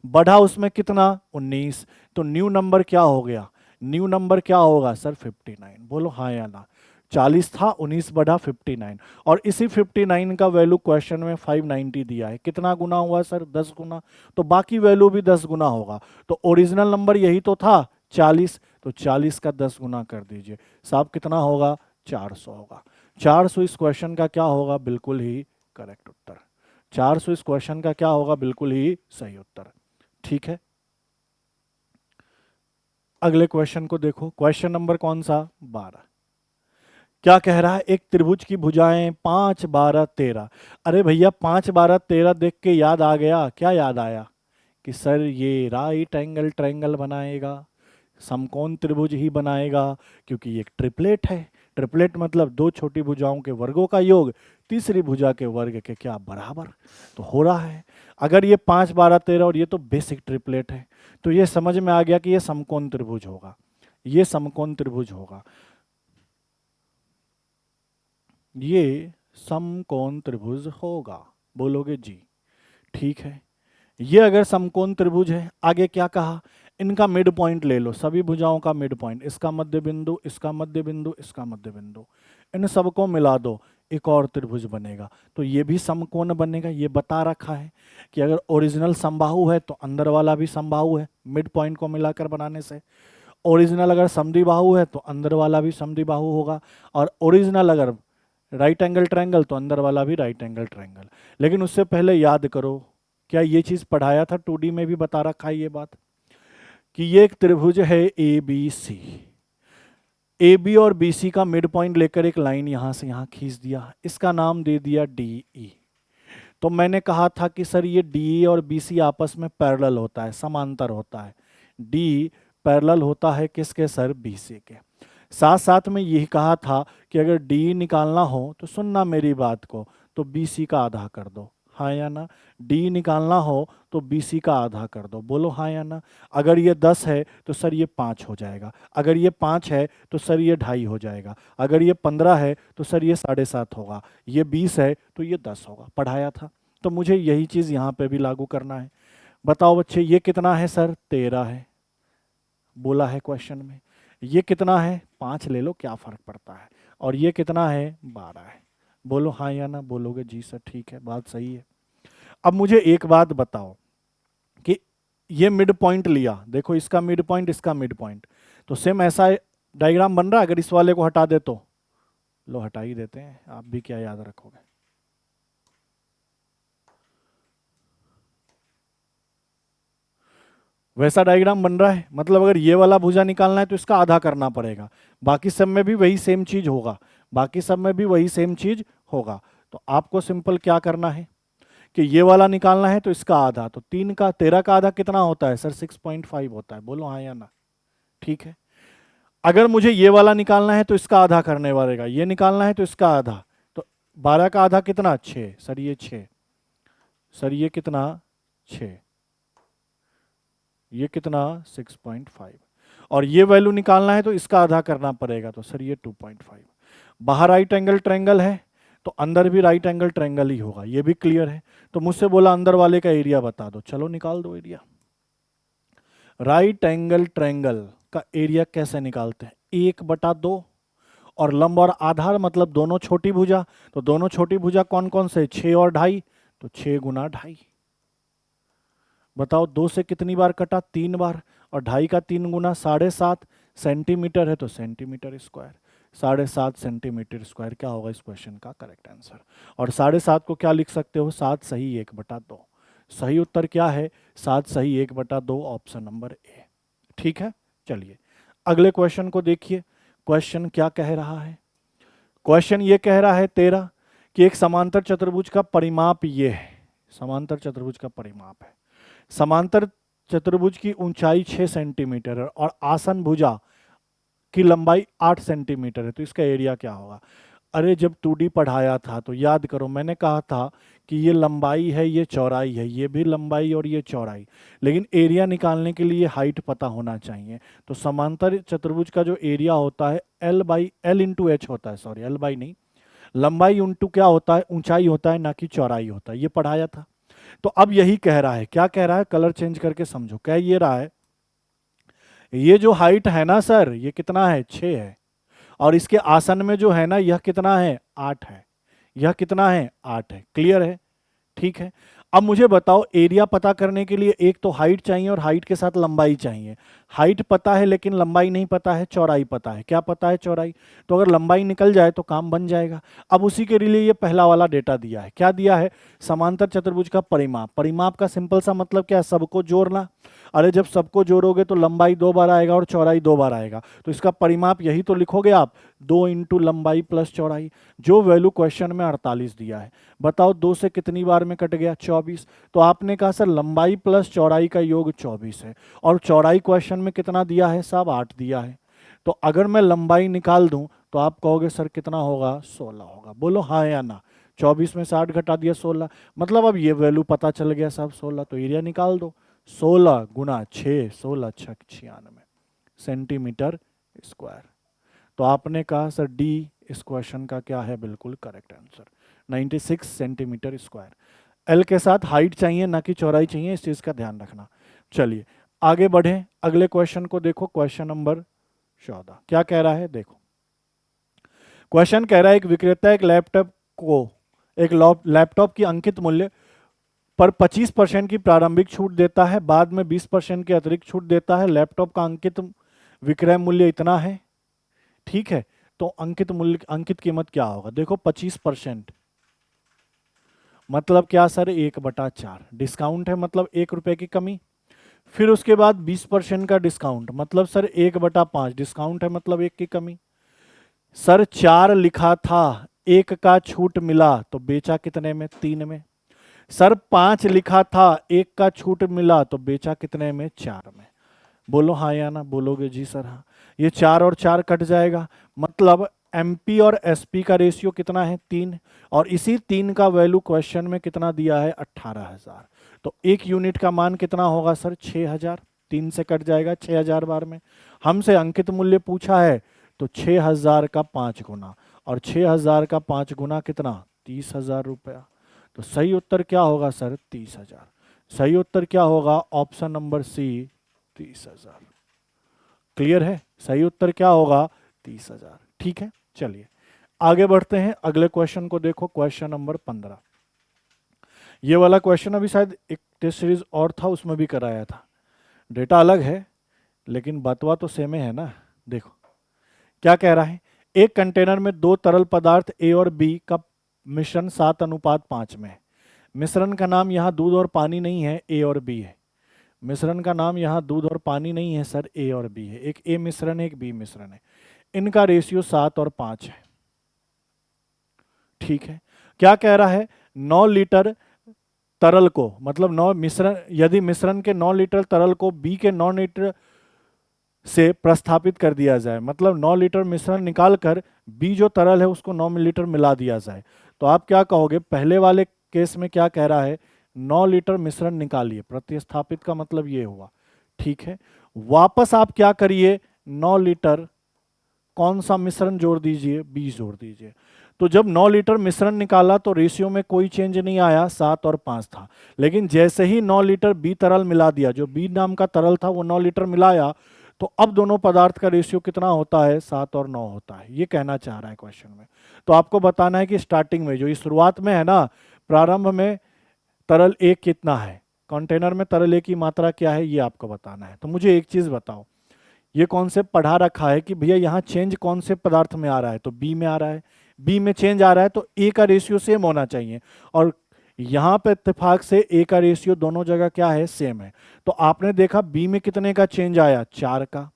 बढ़ा उसमें कितना 19, तो न्यू नंबर क्या हो गया, न्यू नंबर क्या होगा सर 59। बोलो हाँ या ना। 40 था, 19 बढ़ा 59, और इसी 59 का वैल्यू क्वेश्चन में 590 दिया है, कितना गुना हुआ सर 10 गुना, तो बाकी वैल्यू भी 10 गुना होगा। तो ओरिजिनल नंबर यही तो था 40, तो 40 का 10 गुना कर दीजिए, साहब कितना होगा 400 होगा। 400 इस क्वेश्चन का क्या होगा, बिल्कुल ही करेक्ट उत्तर। 400 इस क्वेश्चन का क्या होगा, बिल्कुल ही सही उत्तर। ठीक है, अगले क्वेश्चन को देखो, क्वेश्चन नंबर कौन सा 12। क्या कह रहा है, एक त्रिभुज की भुजाएं 5 12 13। अरे भैया 5 12 13 देख के याद आ गया, क्या याद आया कि सर ये राइट एंगल ट्रायंगल बनाएगा, समकोण त्रिभुज ही बनाएगा, क्योंकि ये एक ट्रिपलेट है। ट्रिपलेट मतलब दो छोटी भुजाओं के वर्गों का योग तीसरी भुजा के वर्ग के क्या बराबर, तो हो रहा है। अगर ये 5 12 13 और ये तो बेसिक ट्रिपलेट है, तो ये समझ में आ गया कि ये समकोण त्रिभुज होगा, ये समकोण त्रिभुज होगा, ये समकोण त्रिभुज होगा, बोलोगे जी। ठीक है, ये अगर समकोण त्रिभुज है, आगे क्या कहा, इनका मिड पॉइंट ले लो, सभी भुजाओं का मिड पॉइंट, इसका मध्य बिंदु, इसका मध्य बिंदु, इसका मध्य बिंदु, इन सबको मिला दो, एक और त्रिभुज बनेगा। तो ये भी समकोण बनेगा। ये बता रखा है कि अगर ओरिजिनल समबाहु है तो अंदर वाला भी समबाहु है, मिड पॉइंट को मिलाकर बनाने से। ओरिजिनल अगर समद्विबाहु है तो अंदर वाला भी समद्विबाहु होगा, और ओरिजिनल अगर राइट एंगल ट्रायंगल तो अंदर वाला भी राइट एंगल ट्रायंगल। लेकिन उससे पहले याद करो, क्या ये चीज पढ़ाया था 2D में भी बता रखा है ये बात, कि ये एक त्रिभुज है A B C, A B और बी सी का मिड पॉइंट लेकर एक लाइन यहां से यहां खींच दिया, इसका नाम दे दिया डी ई। तो मैंने कहा था कि सर ये डी ई और बी सी आपस में पैरेलल होता है, समांतर होता है। डी पैरेलल होता है किसके सर, बी सी के। साथ साथ में यही कहा था कि अगर डी निकालना हो तो सुनना मेरी बात को, तो बी सी का आधा कर दो, हाँ या ना। डी निकालना हो तो बीसी का आधा कर दो, बोलो हाँ या ना। अगर ये 10 है तो सर ये 5 हो जाएगा, अगर ये 5 है तो सर ये 2.5 हो जाएगा, अगर ये 15 है तो सर ये 7.5 होगा, ये 20 है तो ये 10 होगा। पढ़ाया था तो मुझे यही चीज़ यहाँ पे भी लागू करना है। बताओ बच्चे, ये कितना है सर? 13 है, बोला है क्वेश्चन में। ये कितना है? 5 ले लो, क्या फ़र्क पड़ता है। और ये कितना है? 12 है। बोलो हाँ या ना। बोलोगे जी सर ठीक है, बात सही है। अब मुझे एक बात बताओ कि ये मिड पॉइंट लिया, देखो इसका मिड पॉइंट, इसका मिड पॉइंट, तो सेम ऐसा डायग्राम बन रहा है। अगर इस वाले को हटा दे तो लो, हटा ही देते हैं, आप भी क्या याद रखोगे। वैसा डायग्राम बन रहा है, मतलब अगर ये वाला भुजा निकालना है तो इसका आधा करना पड़ेगा, बाकी सब में भी वही सेम चीज होगा, बाकी सब में भी वही सेम चीज होगा। तो आपको सिंपल क्या करना है कि ये वाला निकालना है तो इसका आधा, तो 13 का आधा कितना होता है सर? 6.5 होता है, बोलो हाँ या ना। ठीक है। अगर मुझे ये वाला निकालना है तो इसका आधा करने वालेगा, ये निकालना है तो इसका आधा, तो 12 का आधा कितना? 6 सर, ये 6 सर, ये कितना? 6, ये कितना? 6.5। और ये वैल्यू निकालना है तो इसका आधा करना पड़ेगा, तो सर ये 2.5। बाहर राइट एंगल ट्रायंगल है तो अंदर भी राइट एंगल ट्रायंगल ही होगा, ये भी क्लियर है। तो मुझसे बोला अंदर वाले का एरिया बता दो, चलो निकाल दो एरिया। राइट एंगल ट्रायंगल का एरिया कैसे निकालते हैं? 1/2 और लंब और आधार मतलब दोनों छोटी भुजा, तो दोनों छोटी भुजा कौन कौन से? 6 और 2.5, तो 6 गुना 2.5। बताओ 2 से कितनी बार कटा? 3 बार। और 2.5 का 3 गुना 7.5 सेंटीमीटर है, तो सेंटीमीटर स्क्वायर। 7.5 सेंटीमीटर स्क्वायर क्या होगा इस क्वेश्चन का करेक्ट आंसर। और 7.5 को क्या लिख सकते हो? 7 सही 1/2। सही उत्तर क्या है? 7 सही 1/2, ऑप्शन नंबर ए। ठीक है, चलिए अगले क्वेश्चन को देखिए। क्वेश्चन क्या कह रहा है? क्वेश्चन ये कह रहा है 13 कि एक समांतर चतुर्भुज का परिमाप ये है। समांतर चतुर्भुज का परिमाप है, समांतर चतुर्भुज की ऊंचाई 6 सेंटीमीटर है और आसन भुजा की लंबाई 8 सेंटीमीटर है, तो इसका एरिया क्या होगा? अरे जब 2D पढ़ाया था तो याद करो, मैंने कहा था कि ये लंबाई है, ये चौड़ाई है, ये भी लंबाई और ये चौड़ाई, लेकिन एरिया निकालने के लिए हाइट पता होना चाहिए। तो समांतर चतुर्भुज का जो एरिया होता है L इंटू एच होता है, सॉरी L बाई नहीं, लंबाई इंटू क्या होता है? ऊंचाई होता है, ना कि चौड़ाई होता है, ये पढ़ाया था। तो अब यही कह रहा है, क्या कह रहा है? कलर चेंज करके समझो। कह ये रहा है, ये जो हाइट है ना सर, ये कितना है? 6 है, और इसके आसन में जो है ना, यह कितना है? 8 है। यह कितना है? 8 है। क्लियर है? ठीक है। अब मुझे बताओ, एरिया पता करने के लिए एक तो हाइट चाहिए और हाइट के साथ लंबाई चाहिए। हाइट पता है लेकिन लंबाई नहीं पता है, चौड़ाई पता है। क्या पता है? चौड़ाई। तो अगर लंबाई निकल जाए तो काम बन जाएगा। अब उसी के लिए ये पहला वाला डेटा दिया है। क्या दिया है? समांतर चतुर्भुज का परिमाप। परिमाप का सिंपल सा मतलब क्या है? सबको जोड़ना। अरे जब सबको जोड़ोगे तो लंबाई 2 बार आएगा और चौड़ाई 2 बार आएगा, तो इसका परिमाप यही तो लिखोगे आप, 2 इंटू लंबाई प्लस चौड़ाई। जो वैल्यू क्वेश्चन में 48 दिया है। बताओ 2 से कितनी बार में कट गया? 24। तो आपने कहा सर लंबाई प्लस चौड़ाई का योग 24 है, और चौड़ाई क्वेश्चन में कितना दिया है साहब? 8 दिया है। तो अगर मैं लंबाई निकाल दूं तो आप कहोगे सर कितना होगा? 16 होगा। बोलो हाँ या ना। 24 में से 8 घटा दिया, 16। मतलब अब ये वैल्यू पता चल गया साहब 16, तो एरिया निकाल दो। 16 गुना 6, 16 छक 96 सेंटीमीटर स्क्वायर। तो आपने कहा सर डी इस क्वेश्चन का क्या है? बिल्कुल correct answer, 96 centimetre square. L के साथ हाइट चाहिए ना कि चौड़ाई चाहिए, इस चीज का ध्यान रखना। चलिए आगे बढ़े, अगले क्वेश्चन को देखो। क्वेश्चन नंबर 14 क्या कह रहा है? देखो क्वेश्चन कह रहा है एक विक्रेता एक लैपटॉप की अंकित मूल्य पर 25% की प्रारंभिक छूट देता है, बाद में 20% की अतिरिक्त छूट देता है। लैपटॉप का अंकित विक्रय मूल्य इतना है। ठीक है, तो अंकित मूल्य, अंकित कीमत क्या होगा? देखो 25% मतलब क्या सर? 1/4। डिस्काउंट है मतलब 1 रुपए की कमी। फिर उसके बाद 20% का डिस्काउंट मतलब सर 1/5। डिस्काउंट है मतलब 1 की कमी। सर 4 लिखा था, 1 का छूट मिला तो बेचा कितने में? 3 में। सर 5 लिखा था, 1 का छूट मिला तो बेचा कितने में? 4 में। बोलो हाँ या ना। बोलोगे जी सर हाँ। ये 4 और 4 कट जाएगा, मतलब एमपी और एसपी का रेशियो कितना है 3, और इसी 3 का वैल्यू क्वेश्चन में कितना दिया है 18,000। तो एक यूनिट का मान कितना होगा सर 6,000, 3 से कट जाएगा 6,000 बार में। हमसे अंकित मूल्य पूछा है तो 6,000 का 5 गुना, और 6,000 का 5 गुना कितना 30,000 रुपया। तो सही उत्तर क्या होगा सर 30,000। सही उत्तर क्या होगा ऑप्शन नंबर सी 30,000। क्लियर है, सही उत्तर क्या होगा 30,000। ठीक है, चलिए आगे बढ़ते हैं, अगले क्वेश्चन को देखो, क्वेश्चन नंबर 15। ये वाला क्वेश्चन अभी शायद एक टेस्ट सीरीज और था उसमें भी कराया था, डेटा अलग है लेकिन बतवा तो सेम है ना। देखो क्या कह रहा है, एक कंटेनर में 2 तरल पदार्थ ए और बी का मिश्रण 7:5 में है। मिश्रण का नाम यहाँ दूध और पानी नहीं है, ए और बी है। मिश्रण का नाम यहाँ दूध और पानी नहीं है सर, ए और बी है। एक ए मिश्रण है, एक बी मिश्रण है। इनका रेशियो 7 और 5 है। ठीक है, क्या कह रहा है 9 लीटर तरल को, मतलब 9 मिश्रण, यदि मिश्रण के 9 लीटर तरल को बी के 9 लीटर से प्रस्थापित कर दिया जाए, मतलब 9 लीटर मिश्रण निकालकर बी जो तरल है उसको 9 लीटर मिला दिया जाए, तो आप क्या कहोगे। पहले वाले केस में क्या कह रहा है 9 लीटर मिश्रण निकालिए, प्रतिस्थापित का मतलब ये हुआ। ठीक है, वापस आप क्या करिए 9 लीटर कौन सा मिश्रण जोड़ दीजिए, बी जोड़ दीजिए। तो जब 9 लीटर मिश्रण निकाला तो रेशियो में कोई चेंज नहीं आया, 7 और 5 था। लेकिन जैसे ही 9 लीटर बी तरल मिला दिया, जो बी नाम का तरल था वो 9 लीटर मिलाया, तो अब दोनों पदार्थ का रेशियो कितना होता है 7 और 9 होता है। ये कहना चाह रहा है क्वेश्चन में। तो आपको बताना है कि स्टार्टिंग में जो ये शुरुआत में है ना, प्रारंभ में तरल एक कितना है, कंटेनर में तरल एक की मात्रा क्या है, ये आपको बताना है। तो मुझे एक चीज बताओ, ये कॉन्सेप्ट पढ़ा रखा है कि भैया यहाँ चेंज कौन से पदार्थ में आ रहा है, तो बी में आ रहा है। बी में चेंज आ रहा है तो ए का रेशियो सेम होना चाहिए, और यहाँ पे इत्तेफाक से ए का रेशियो दोनों जगह क्या है सेम है। तो आपने देखा बी में कितने का चेंज आया 4 का,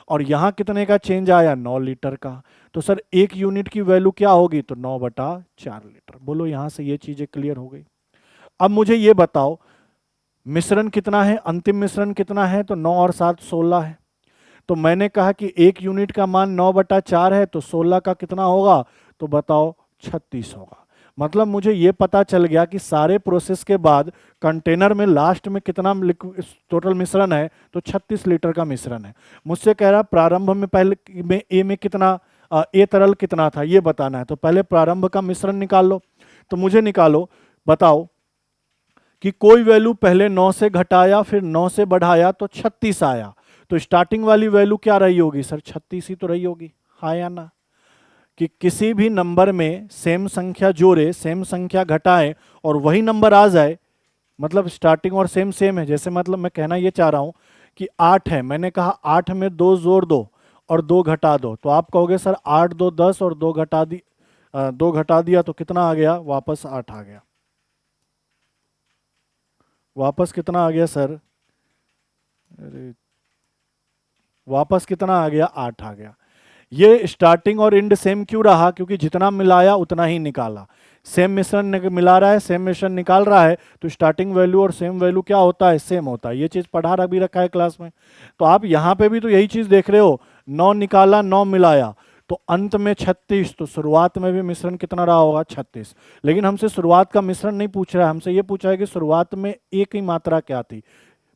और यहाँ कितने का चेंज आया 9 लीटर का। तो सर एक यूनिट की वैल्यू क्या होगी, तो 9/4 लीटर। बोलो यहाँ से ये चीजें क्लियर हो गई। अब मुझे ये बताओ मिश्रण कितना है, अंतिम मिश्रण कितना है, तो 9 और 7 16 है। तो मैंने कहा कि एक यूनिट का मान 9/4 है, तो 16 का कितना होगा, तो बताओ 36 होगा। मतलब मुझे ये पता चल गया कि सारे प्रोसेस के बाद कंटेनर में लास्ट में कितना टोटल मिश्रण है, तो 36 लीटर का मिश्रण है। मुझसे कह रहा प्रारंभ में पहले में ए में कितना ए तरल कितना था ये बताना है। तो पहले प्रारंभ का मिश्रण निकाल लो। तो मुझे निकालो, बताओ कि कोई वैल्यू पहले 9 से घटाया फिर 9 से बढ़ाया तो 36 आया, तो स्टार्टिंग वाली वैल्यू क्या रही होगी सर 36 ही तो रही होगी, हाँ या ना। कि किसी भी नंबर में सेम संख्या जोड़े, सेम संख्या घटाएं और वही नंबर आ जाए, मतलब स्टार्टिंग और सेम सेम है। जैसे मतलब मैं कहना ये चाह रहा हूं कि 8 है, मैंने कहा 8 में 2 जोड़ दो और 2 घटा दो, तो आप कहोगे सर 8 2 10 और 2 घटा दिया तो कितना आ गया, वापस 8 आ गया। वापस कितना आ गया सर, अरे वापस कितना आ गया 8 आ गया। ये स्टार्टिंग और एंड सेम क्यों रहा, क्योंकि जितना मिलाया उतना ही निकाला। सेम मिश्रण मिला रहा है, सेम मिश्रण निकाल रहा है, तो स्टार्टिंग वैल्यू और सेम वैल्यू क्या होता है, सेम होता है। ये चीज पढ़ा भी रखा है क्लास में। तो आप यहाँ पे भी तो यही चीज देख रहे हो, 9 निकाला 9 मिलाया तो अंत में 36, तो शुरुआत में भी मिश्रण कितना रहा होगा 36। लेकिन हमसे शुरुआत का मिश्रण नहीं पूछ रहा है, हमसे ये पूछा है कि शुरुआत में एक ही मात्रा क्या थी,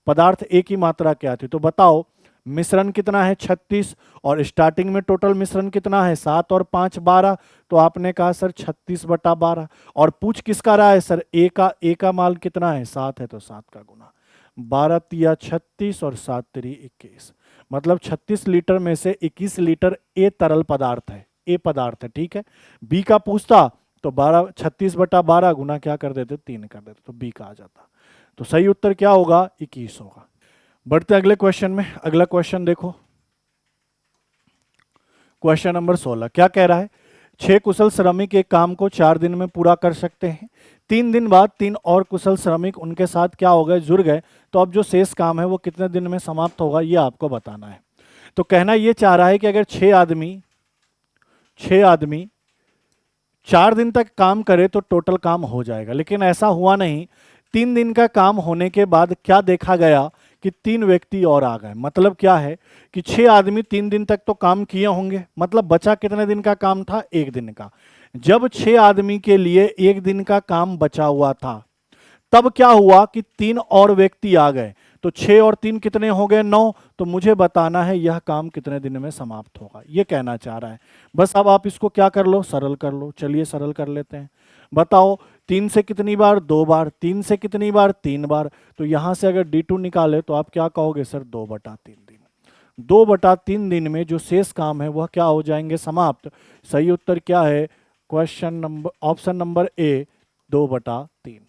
पदार्थ एक ही मात्रा क्या थी। तो बताओ मिश्रण कितना है 36 और स्टार्टिंग में टोटल मिश्रण कितना है 7 और 5 12। तो आपने कहा सर 36/12। और पूछ किसका रहा है सर, ए का माल कितना है 7 है, तो 7 का गुना 12 तिया 36 और 7 तिरी 21। मतलब 36 लीटर में से 21 लीटर ए तरल पदार्थ है, ए पदार्थ है। ठीक है, बी का पूछता तो 36/12 गुना क्या कर देते 3 कर देते, तो बी का आ जाता। तो सही उत्तर क्या होगा 21 होगा। बढ़ते अगले क्वेश्चन में। अगला क्वेश्चन देखो, क्वेश्चन नंबर 16 क्या कह रहा है, 6 कुशल श्रमिक एक काम को 4 दिन में पूरा कर सकते हैं। 3 दिन बाद 3 और कुशल श्रमिक उनके साथ क्या हो गए, जुड़ गए। तो अब जो शेष काम है वो कितने दिन में समाप्त होगा, ये आपको बताना है। तो कहना ये चाह रहा है कि अगर 6 आदमी 4 दिन तक काम करे तो टोटल काम हो जाएगा, लेकिन ऐसा हुआ नहीं। 3 दिन का काम होने के बाद क्या देखा गया कि 3 व्यक्ति और आ गए। मतलब क्या है कि 6 आदमी 3 दिन तक तो काम किए होंगे, मतलब बचा कितने दिन का काम था, 1 दिन का। जब 6 आदमी के लिए 1 दिन का काम बचा हुआ था, तब क्या हुआ कि 3 और व्यक्ति आ गए, तो 6 और 3 कितने हो गए, 9। तो मुझे बताना है यह काम कितने दिन में समाप्त होगा, ये कहना चाह रहा है। बस अब आप इसको क्या कर लो, सरल कर लो। चलिए सरल कर लेते हैं। बताओ 3 से कितनी बार, 2 बार, 3 से कितनी बार, 3 बार। तो यहां से अगर D2 निकाले तो आप क्या कहोगे सर, 2/3 दिन। 2/3 दिन में जो शेष काम है वह क्या हो जाएंगे, समाप्त। सही उत्तर क्या है, question number, option number A, 2/3।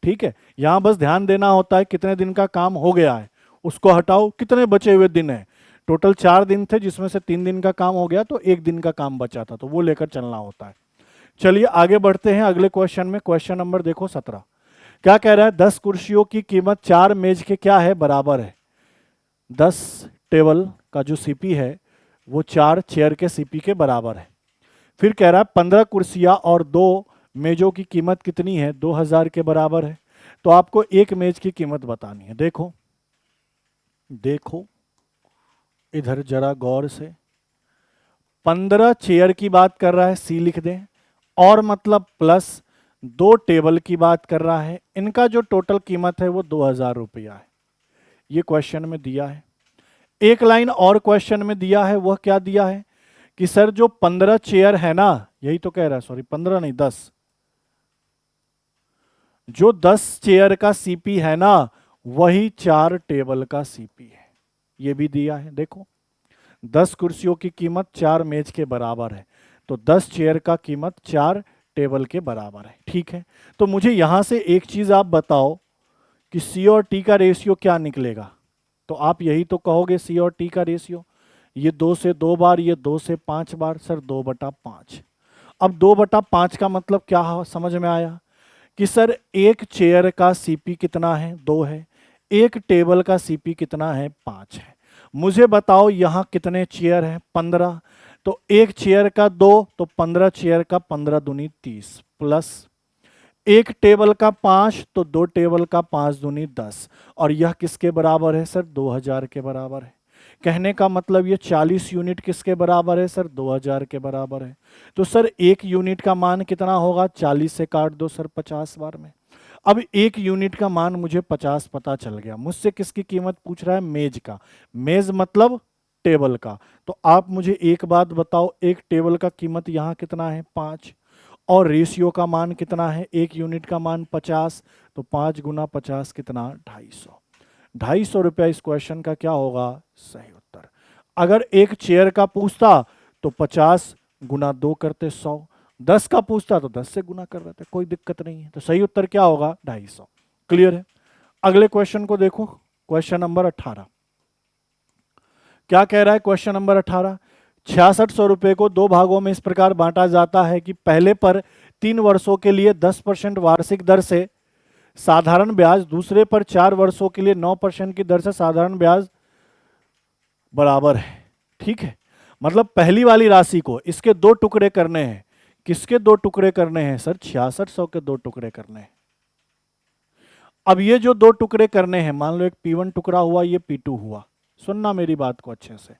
ठीक है, यहां बस ध्यान देना होता है कितने दिन का काम हो गया है, उसको हटाओ, कितने बचे हुए दिन है। टोटल 4 दिन थे जिसमें से 3 दिन का काम हो गया, तो 1 दिन का काम बचा था, तो वो लेकर चलना होता है। चलिए आगे बढ़ते हैं अगले क्वेश्चन में। क्वेश्चन नंबर देखो 17। क्या कह रहा है, 10 कुर्सियों की कीमत 4 मेज के क्या है, बराबर है। 10 टेबल का जो सीपी है वो 4 चेयर के सीपी के बराबर है। फिर कह रहा है 15 कुर्सियां और 2 मेजों की कीमत कितनी है, 2000 के बराबर है। तो आपको एक मेज की कीमत बतानी है। देखो देखो इधर जरा गौर से, 15 चेयर की बात कर रहा है, सी लिख दें, और मतलब प्लस 2 टेबल की बात कर रहा है। इनका जो टोटल कीमत है वो 2000 रुपया है। ये क्वेश्चन में दिया है। एक लाइन और क्वेश्चन में दिया है, वह क्या दिया है कि सर जो 15 चेयर है ना, यही तो कह रहा है, सॉरी 15 नहीं 10, जो 10 चेयर का सीपी है ना वही 4 टेबल का सीपी है। ये भी दिया है। देखो 10 कुर्सियों की कीमत 4 मेज के बराबर है, तो 10 चेयर का कीमत 4 टेबल के बराबर है। ठीक है, तो मुझे यहां से एक चीज आप बताओ कि सी और टी का रेशियो क्या निकलेगा। तो आप यही तो कहोगे सी और टी का रेशियो, ये 2 से 2 बार, ये 2 से 5 बार, सर 2/5। अब 2/5 का मतलब क्या समझ में आया कि सर एक चेयर का सीपी कितना है, 2 है, एक टेबल का सीपी कितना है, 5 है। मुझे बताओ यहां कितने चेयर हैं, 15। तो एक चेयर का 2, तो 15 चेयर का 15 दूनी 30, प्लस एक टेबल का 5, तो 2 टेबल का 5 दूनी 10। और यह किसके बराबर है सर, 2000 के बराबर है। कहने का मतलब ये 40 यूनिट किसके बराबर है सर, 2000 के बराबर है। तो सर एक यूनिट का मान कितना होगा, 40 से काट दो सर 50 बार में। अब एक यूनिट का मान मुझे 50 पता चल गया। मुझसे किसकी कीमत पूछ रहा है, मेज का। मेज मतलब टेबल का। तो आप मुझे एक बात बताओ, एक टेबल का कीमत यहाँ कितना है, 5, और रेशियो का मान कितना है, एक यूनिट का मान 50, तो 5 गुना 50 कितना, 250। 250 रुपया इस क्वेश्चन का क्या होगा, सही उत्तर। अगर एक चेयर का पूछता तो 50 गुना 2 करते 100, 10 का पूछता तो 10 से गुना कर रहे थे, कोई दिक्कत नहीं है। तो सही उत्तर क्या होगा, 250। क्लियर है। अगले क्वेश्चन को देखो, क्वेश्चन नंबर 18। क्या कह रहा है क्वेश्चन नंबर 18, 6600 रुपए को 2 भागों में इस प्रकार बांटा जाता है कि पहले पर 3 वर्षों के लिए 10% वार्षिक दर से साधारण ब्याज, दूसरे पर 4 वर्षों के लिए 9% की दर से साधारण ब्याज बराबर है। ठीक है, मतलब पहली वाली राशि को इसके 2 टुकड़े करने हैं। किसके 2 टुकड़े करने हैं सर, 6600 के 2 टुकड़े करने हैं। अब ये जो 2 टुकड़े करने हैं, मान लो एक P1 टुकड़ा हुआ, ये P2 हुआ। सुनना मेरी बात को अच्छे से,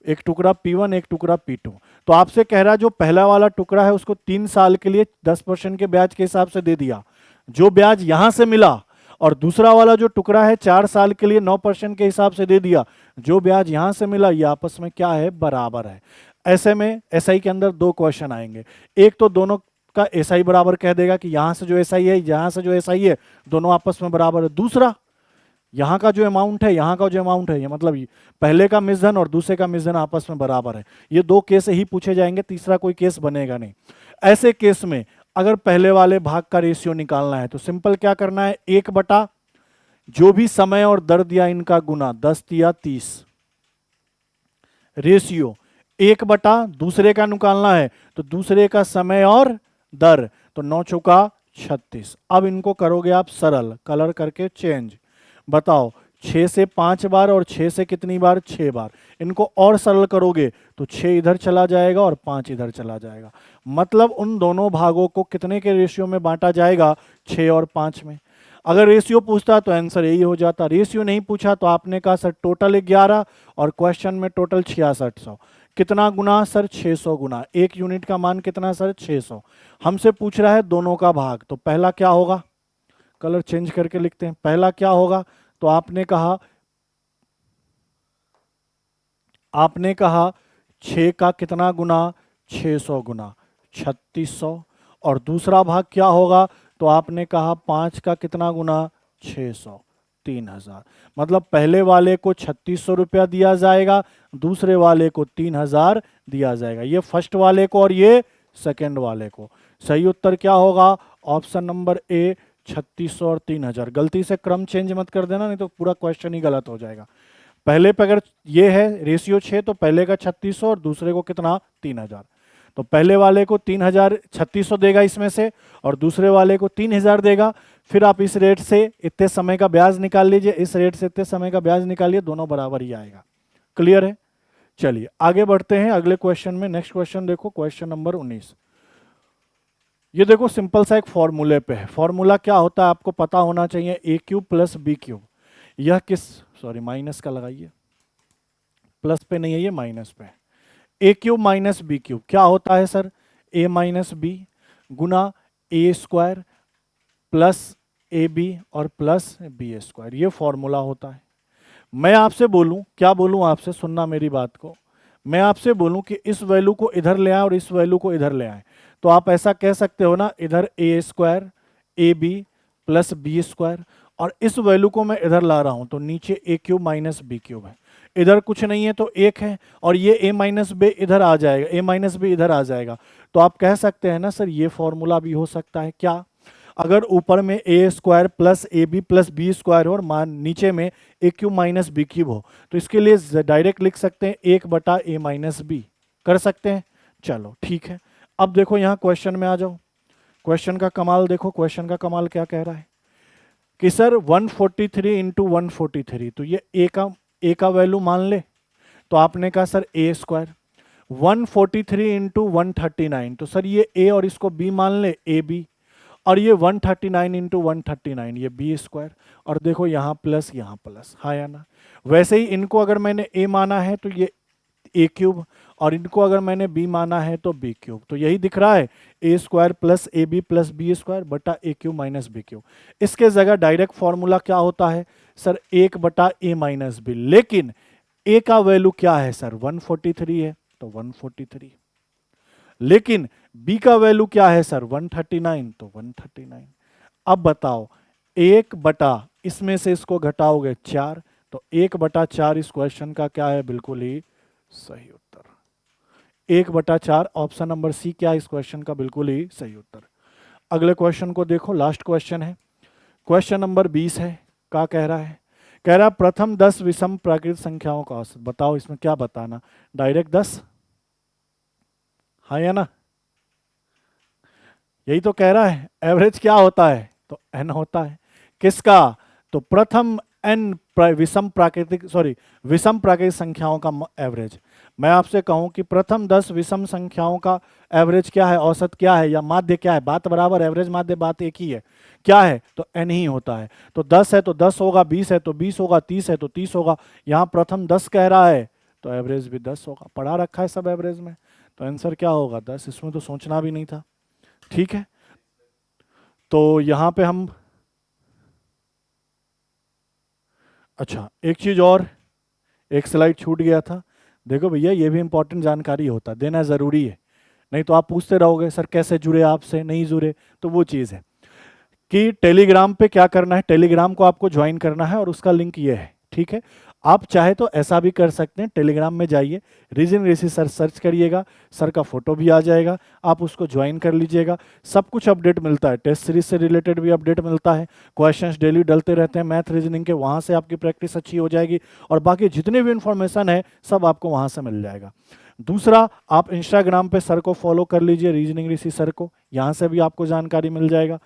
एक टुकड़ा P1, एक टुकड़ा P2। तो आपसे कह रहा है जो पहला वाला टुकड़ा है उसको 3 साल के लिए 10% के ब्याज के हिसाब से दे दिया, जो ब्याज यहां से मिला, और दूसरा वाला जो टुकड़ा है 4 साल के लिए 9% के हिसाब से दे दिया, जो ब्याज यहां से मिला, ये आपस में क्या है, बराबर है। ऐसे में एसआई के अंदर 2 क्वेश्चन आएंगे। एक तो दोनों का एसआई बराबर कह देगा कि यहां से जो एसआई है, यहां से जो एसआई है, दोनों आपस में बराबर है। दूसरा, यहाँ का जो अमाउंट है, यहाँ का जो अमाउंट है, ये मतलब पहले का मिश्रण और दूसरे का मिश्रण आपस में बराबर है। ये 2 केस ही पूछे जाएंगे, तीसरा कोई केस बनेगा नहीं। ऐसे केस में अगर पहले वाले भाग का रेशियो निकालना है तो सिंपल क्या करना है, 1/, जो भी समय और दर दिया इनका गुना, 10 या 30, रेशियो 1/, दूसरे का निकालना है तो दूसरे का समय और दर, तो 9 चौका 36। अब इनको करोगे आप सरल, कलर करके चेंज। बताओ 6 से 5 बार और 6 से कितनी बार, 6 बार। इनको और सरल करोगे तो 6 इधर चला जाएगा और 5 इधर चला जाएगा। मतलब उन दोनों भागों को कितने के रेशियो में बांटा जाएगा, 6 और 5 में। अगर रेशियो पूछता तो आंसर यही हो जाता, रेशियो नहीं पूछा तो आपने कहा सर टोटल 11 और क्वेश्चन में टोटल 6600। कितना गुना सर? 600 गुना। एक यूनिट का मान कितना सर? 600। हमसे पूछ रहा है दोनों का भाग, तो पहला क्या होगा? कलर चेंज करके लिखते हैं। पहला क्या होगा? तो आपने कहा 6 का कितना गुना? 600 गुना 3600। और दूसरा भाग क्या होगा? तो आपने कहा 5 का कितना गुना? 600, 3000। मतलब पहले वाले को 3600 रुपया दिया जाएगा, दूसरे वाले को 3000 दिया जाएगा। ये फर्स्ट वाले को और ये सेकंड वाले को। सही उत्तर क्या होगा? ऑप्शन नंबर ए 3600 और 3000। गलती से क्रम चेंज मत कर देना, नहीं तो पूरा क्वेश्चन ही गलत हो जाएगा। पहले पे अगर ये है रेशियो 6 तो पहले का 3600 और दूसरे को कितना? 3000। तो पहले वाले को 3000 3600 देगा इसमें से, और दूसरे वाले को 3000 देगा। फिर आप इस रेट से इतने समय का ब्याज निकाल लीजिए, इस रेट से इतने समय का ब्याज निकालिए, दोनों बराबर ही आएगा। क्लियर है? चलिए आगे बढ़ते हैं अगले क्वेश्चन में। नेक्स्ट क्वेश्चन देखो, क्वेश्चन नंबर 19। ये देखो सिंपल सा एक फॉर्मूले पे है। फॉर्मूला क्या होता है आपको पता होना चाहिए, ए क्यूब प्लस बी क्यूब। यह किस, सॉरी माइनस का लगाइए, प्लस पे नहीं है ये माइनस पे है। A cube minus B cube क्या होता है सर? ए माइनस बी गुना A square plus A B और प्लस बी स्क्वायर, ये फॉर्मूला होता है। मैं आपसे बोलूं, क्या बोलूं आपसे, सुनना मेरी बात को। मैं आपसे बोलूं कि इस वैल्यू को इधर ले आए और इस वैल्यू को इधर ले आए, तो आप ऐसा कह सकते हो ना, इधर A square A B plus B square, और इस वैल्यू को मैं इधर ला रहा हूं तो नीचे ए क्यूब माइनस बी क्यूब है। इधर कुछ नहीं है तो एक है, और ये ए माइनस बी इधर आ जाएगा, ए माइनस बी इधर आ जाएगा। तो आप कह सकते हैं ना सर ये फॉर्मूला भी हो सकता है। क्या? अगर ऊपर में A square plus A B plus B square हो और मान नीचे में A cube minus B cube हो, तो इसके लिए डायरेक्ट लिख सकते हैं 1/a माइनस बी, कर सकते हैं। चलो ठीक है। अब देखो यहाँ क्वेश्चन में आ जाओ। क्वेश्चन का कमाल देखो, क्वेश्चन का कमाल क्या कह रहा है कि सर 143 इंटू 143, तो ये ए का वैल्यू मान ले, तो आपने कहा सर ए स्क्वायर। 143 इंटू 139, तो सर ये ए और इसको बी मान ले, ए बी। और ये 139 इंटू 139, ये बी स्क्वायर। और देखो यहाँ प्लस, हाँ या ना? वैसे ही इनको अगर मैंने ए माना है तो ये ए क्यूब, और इनको अगर मैंने बी माना है तो बी क्यूब। तो यही दिख रहा है, A square plus A B plus B square बटा A cube minus B cube. इसके जगह डायरेक्ट फॉर्मूला क्या होता है सर? 1/a minus B. लेकिन ए का वैल्यू क्या है सर? 143 है, तो 143। लेकिन बी का वैल्यू क्या है सर? 139, तो 139। अब बताओ, 1/, इसमें से इसको घटाओगे 4, तो 1/4 इस क्वेश्चन का क्या है? बिल्कुल ही सही उत्तर। 1/4 ऑप्शन नंबर सी क्या है इस क्वेश्चन का? बिल्कुल ही सही उत्तर। अगले क्वेश्चन को देखो, लास्ट क्वेश्चन है, क्वेश्चन नंबर 20 है। क्या कह रहा है? कह रहा है प्रथम 10 विषम प्राकृतिक संख्याओं का औसत बताओ। इसमें क्या बताना? डायरेक्ट 10, हाँ या ना? यही तो कह रहा है। एवरेज क्या होता है? तो एन होता है। किसका? तो प्रथम एन विषम प्राकृतिक संख्याओं का एवरेज। मैं आपसे कहूं कि प्रथम 10 विषम संख्याओं का एवरेज क्या है, औसत क्या है, या माध्य क्या है? बात बराबर, एवरेज माध्य बात एक ही है। क्या है? तो एन ही होता है। तो 10 है तो 10 होगा, 20 है तो 20 होगा, 30 है तो 30 होगा। यहां प्रथम 10 कह रहा है तो एवरेज भी 10 होगा। पढ़ा रखा है सब एवरेज में, तो आंसर क्या होगा? 10। इसमें तो सोचना भी नहीं था। ठीक है, तो यहां पे हम, अच्छा एक चीज और, एक स्लाइड छूट गया था। देखो भैया ये भी इंपॉर्टेंट जानकारी होता, देना जरूरी है, नहीं तो आप पूछते रहोगे सर कैसे जुड़े आपसे, नहीं जुड़े। तो वो चीज़ है कि टेलीग्राम पे क्या करना है, टेलीग्राम को आपको ज्वाइन करना है और उसका लिंक ये है। ठीक है, आप चाहे तो ऐसा भी कर सकते हैं, टेलीग्राम में जाइए, रीजन ऋषि सर सर्च करिएगा, सर का फोटो भी आ जाएगा, आप उसको ज्वाइन कर लीजिएगा। सब कुछ अपडेट मिलता है, टेस्ट सीरीज से रिलेटेड भी अपडेट मिलता है, क्वेश्चंस डेली डलते रहते हैं मैथ रीजनिंग के, वहाँ से आपकी प्रैक्टिस अच्छी हो जाएगी, और बाकी जितनी भी इंफॉर्मेशन है सब आपको वहाँ से मिल जाएगा। दूसरा, आप इंस्टाग्राम पे सर को फॉलो कर लीजिए, रीजनिंग ऋषि सर को, यहाँ से भी आपको जानकारी मिल जाएगा।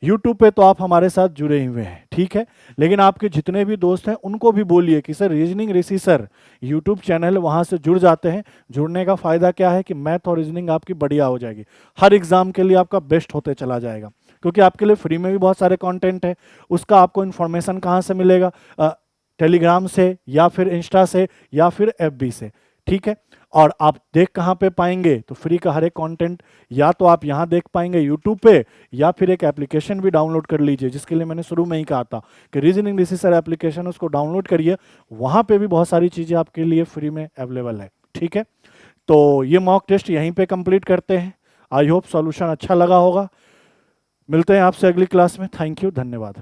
यूट्यूब पे तो आप हमारे साथ जुड़े हुए हैं, ठीक है, लेकिन आपके जितने भी दोस्त हैं उनको भी बोलिए कि सर रीजनिंग ऋषि सर यूट्यूब चैनल, वहाँ से जुड़ जाते हैं। जुड़ने का फ़ायदा क्या है कि मैथ और रीजनिंग आपकी बढ़िया हो जाएगी, हर एग्जाम के लिए आपका बेस्ट होते चला जाएगा। क्योंकि आपके लिए फ्री में भी बहुत सारे कंटेंट है। उसका आपको इन्फॉर्मेशन कहाँ से मिलेगा? टेलीग्राम से, या फिर इंस्टा से, या फिर एफबी से। ठीक है, और आप देख कहाँ पे पाएंगे? तो फ्री का हर एक कंटेंट या तो आप यहाँ देख पाएंगे यूट्यूब पे, या फिर एक एप्लीकेशन भी डाउनलोड कर लीजिए, जिसके लिए मैंने शुरू में ही कहा था कि रीजनिंग रिसीसर एप्लीकेशन, उसको डाउनलोड करिए। वहाँ पे भी बहुत सारी चीज़ें आपके लिए फ्री में अवेलेबल है। ठीक है, तो ये मॉक टेस्ट यहीं पे कंप्लीट करते हैं। आई होप सॉल्यूशन अच्छा लगा होगा। मिलते हैं आपसे अगली क्लास में। थैंक यू, धन्यवाद।